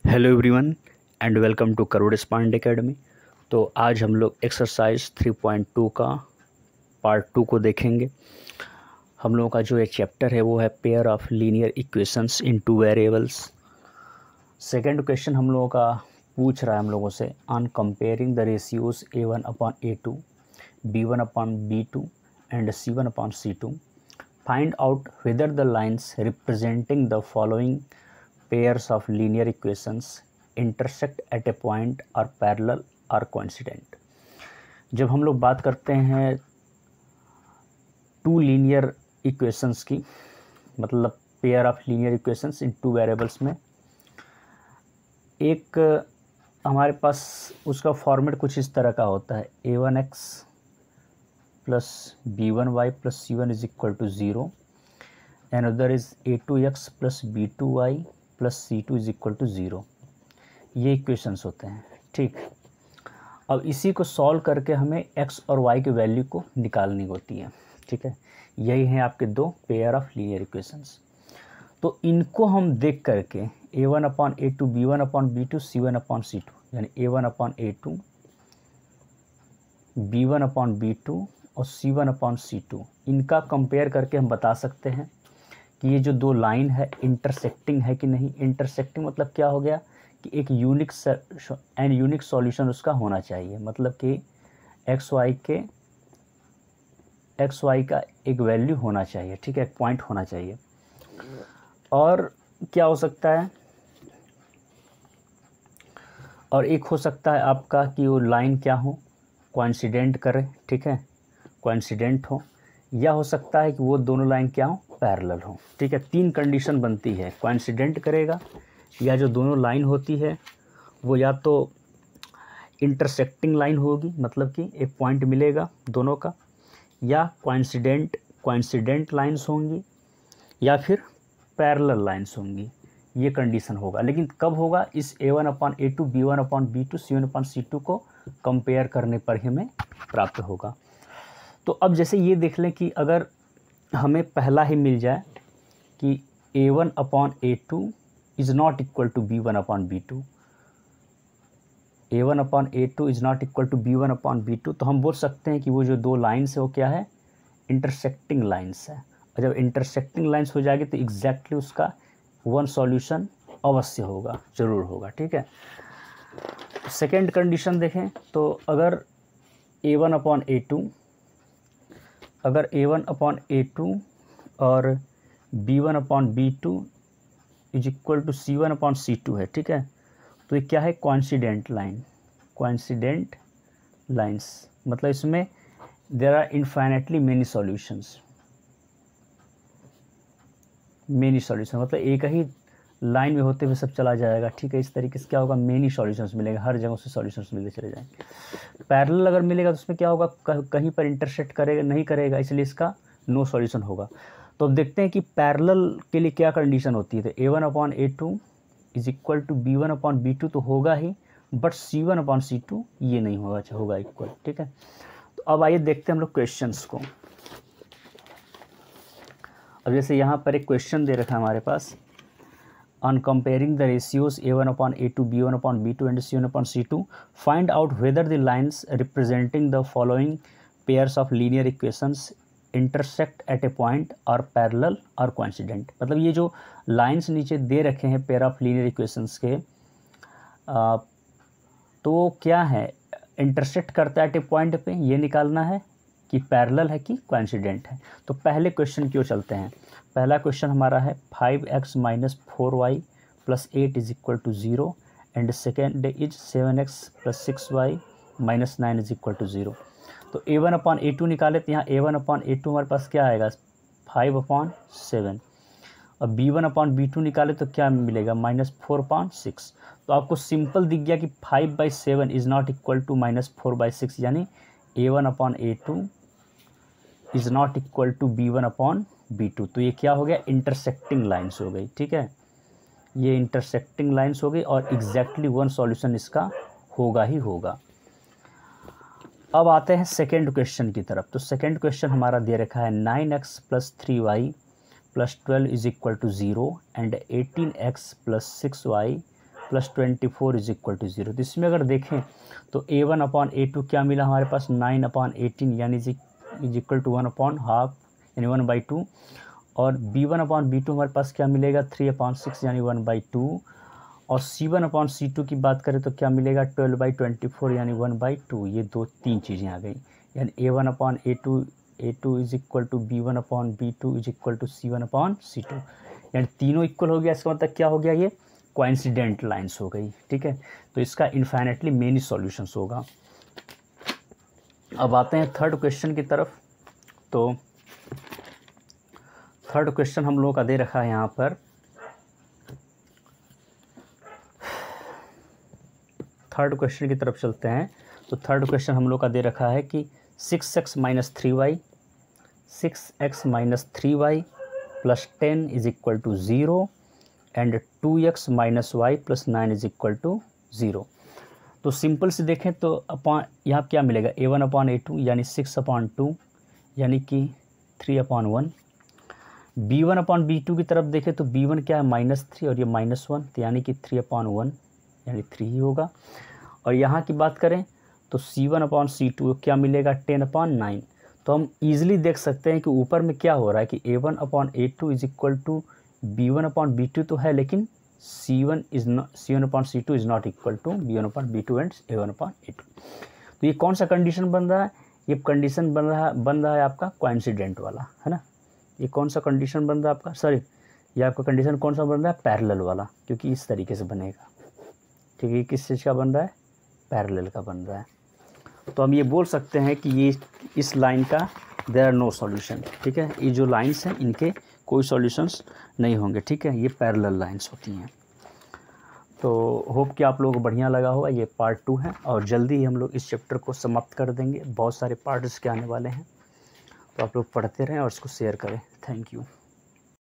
Hello everyone and welcome to crore स्पांड academy. तो आज हम लोग एक्सरसाइज 3.2 का पार्ट 2 को देखेंगे। हम लोगों का जो ये चैप्टर है वो है pair of linear equations in two variables. Second question हम लोगों का पूछ रहा है हम लोगों से on comparing the ratios A1/A2, B1/B2 and C1/C2 find out whether the lines representing the following pairs of linear equations intersect at a point or parallel or coincident। जब हम लोग बात करते हैं टू लीनियर इक्वेशंस की, मतलब pair of linear equations in two variables में, एक हमारे पास उसका फॉर्मेट कुछ इस तरह का होता है a1x plus b1y plus c1 is equal to 0 and other is a2x plus b2y plus C2 is equal to 0। ये इक्वेशंस होते हैं, ठीक। अब इसी को सॉल्व करके हमें x और y की वैल्यू को निकालनी होती है, ठीक है। यही है आपके दो पेयर ऑफ लीनियर इक्वेशंस। तो इनको हम देख करके A1/A2, B1/B2, C1/C2 यानी A1/A2, B1/B2 और C1/C2 इनका कंपेयर करके हम बता सकते हैं कि ये जो दो लाइन है इंटरसेक्टिंग है कि नहीं। इंटरसेक्टिंग मतलब क्या हो गया कि एक यूनिक सॉल्यूशन उसका होना चाहिए, मतलब कि एक्स वाई का एक वैल्यू होना चाहिए, ठीक है, एक पॉइंट होना चाहिए। और क्या हो सकता है, और एक हो सकता है आपका कि वो लाइन क्या हो, कोइंसिडेंट करे, ठीक है, कोइंसिडेंट हो, या हो सकता है कि वो दोनों लाइन क्या हो, पैरेलल हो, ठीक है। तीन कंडीशन बनती है, कोइंसिडेंट करेगा, या जो दोनों लाइन होती है वो या तो इंटरसेक्टिंग लाइन होगी, मतलब कि एक पॉइंट मिलेगा दोनों का, या कोइंसिडेंट लाइंस होंगी, या फिर पैरेलल लाइंस होंगी। ये कंडीशन होगा, लेकिन कब होगा, इस A1/A2, B1/B2, C1/C2 को कंपेयर करने पर ही हमें प्राप्त होगा। तो अब जैसे ये देख लें कि अगर हमें पहला ही मिल जाए कि A1/A2 is not equal to B1/B2, A1/A2 is not equal to B1/B2, तो हम बोल सकते हैं कि वो जो दो लाइन्स है वो क्या है, इंटरसेक्टिंग लाइन्स है। और जब इंटरसेक्टिंग लाइन्स हो जाएगी तो एग्जैक्टली उसका वन सॉल्यूशन अवश्य होगा, ज़रूर होगा, ठीक है। सेकेंड कंडीशन देखें तो अगर A1/A2 और B1/B2 is equal to C1/C2 है, ठीक है, तो ये क्या है, कोइंसिडेंट लाइंस, मतलब इसमें there are infinitely many solutions, मतलब एक ही लाइन में होते हुए सब चला जाएगा, ठीक है। इस तरीके से क्या होगा, मेनी सॉल्यूशंस मिलेगा, हर जगह से सॉल्यूशंस मिलते चले जाएंगे। पैरेलल अगर मिलेगा तो उसमें क्या होगा, कहीं पर इंटरसेक्ट करेगा नहीं करेगा, इसलिए इसका नो सॉल्यूशन होगा। तो अब देखते हैं कि पैरेलल के लिए क्या कंडीशन होती है। तो A1/A2 is equal to B1/B2 तो होगा ही, बट C1/C2 ये नहीं होगा इक्वल, ठीक है। तो अब आइए देखते हैं हम लोग क्वेश्चंस को। अब जैसे यहाँ पर एक क्वेश्चन दे रखा है हमारे पास, on comparing the ratios A1/A2, B1/B2 and C1/C2 find out whether the lines representing the following pairs of linear equations intersect at a point or parallel or coincident। मतलब ये जो लाइंस नीचे दे रखे हैं पेयर ऑफ लीनियर इक्वेशंस के, तो क्या है, इंटरसेक्ट करता है एट ए पॉइंट पे, ये निकालना है कि पैरेलल है कि कोइंसिडेंट है। तो पहले क्वेश्चन क्यों चलते हैं। पहला क्वेश्चन हमारा है 5x - 4y + 8 is equal to 0 and second is 7x + 6y - 9 is equal to 0। तो A1/A2 निकाले तो यहाँ A1/A2 हमारे पास क्या आएगा, 5/7, और B1/B2 निकाले तो क्या मिलेगा, -4/6। तो आपको सिंपल दिख गया कि 5/7 इज़ नॉट इक्वल टू -4/6, यानी A1/A2 is not equal to B1/B2। तो ये क्या हो गया, इंटरसेक्टिंग लाइन्स हो गई, ठीक है, ये इंटरसेक्टिंग लाइन्स हो गई और एग्जैक्टली वन सॉल्यूशन इसका होगा ही होगा। अब आते हैं सेकेंड क्वेश्चन की तरफ। तो सेकेंड क्वेश्चन हमारा दे रखा है 9x + 3y + 12 is equal to 0 and 18x + 6y plus 24 is equal to 0। तो इसमें अगर देखें तो A1/A2 क्या मिला हमारे पास 9/18 यानी इज इक्वल टू 1/2 यानी 1/2, और B1/B2 हमारे पास क्या मिलेगा 3/6 यानी 1/2, और C1/C2 की बात करें तो क्या मिलेगा 12/24 यानी 1/2। ये तीन चीज़ें आ गई, यानी A1/A2 is equal to B1/B2 is equal to C1/C2, यानी तीनों इक्वल हो गया। इसका मतलब क्या हो गया, ये कोइंसिडेंट लाइंस हो गई। ठीक है, तो इसका इन्फाइनेटली मेनी सॉल्यूशंस होगा। अब आते हैं थर्ड क्वेश्चन की तरफ। तो थर्ड क्वेश्चन हम लोगों का दे रखा है यहाँ पर, थर्ड क्वेश्चन की तरफ चलते हैं। तो थर्ड क्वेश्चन हम लोग का दे रखा है कि 6x minus 3y plus 10 is equal to 0 and 2x minus y plus 9 is equal to 0। तो सिंपल से देखें तो अपॉन यहाँ क्या मिलेगा A1/A2 यानी 6/2 यानी कि 3/1। B1/B2 की तरफ देखें तो B1 क्या है -3 और ये -1 तो यानी कि 3/1 यानी 3 ही होगा। और यहाँ की बात करें तो C1/C2 क्या मिलेगा 10/9। तो हम इजीली देख सकते हैं कि ऊपर में क्या हो रहा है कि A1/A2 is equal to B1/B2 तो है, लेकिन C1/C2 is not equal to B1/B2 and A1/A2। तो ये कौन सा कंडीशन बन रहा है, ये कंडीशन बन रहा है आपका कोइंसिडेंट वाला, है ना। ये कौन सा कंडीशन बन रहा है आपका, सॉरी ये आपका कंडीशन कौन सा बन रहा है, पैरेलल वाला, क्योंकि इस तरीके से बनेगा। ठीक है, किस चीज़ का बन रहा है, पैरेलल का बन रहा है। तो हम ये बोल सकते हैं कि ये इस लाइन का देयर आर नो सॉल्यूशन। ठीक है, ये जो लाइंस हैं इनके कोई सॉल्यूशंस नहीं होंगे। ठीक है, ये पैरेलल लाइंस होती हैं। तो होप कि आप लोगों को बढ़िया लगा होगा। ये पार्ट 2 है और जल्दी ही हम लोग इस चैप्टर को समाप्त कर देंगे। बहुत सारे पार्ट इसके आने वाले हैं, तो आप लोग पढ़ते रहें और इसको शेयर करें। Thank you.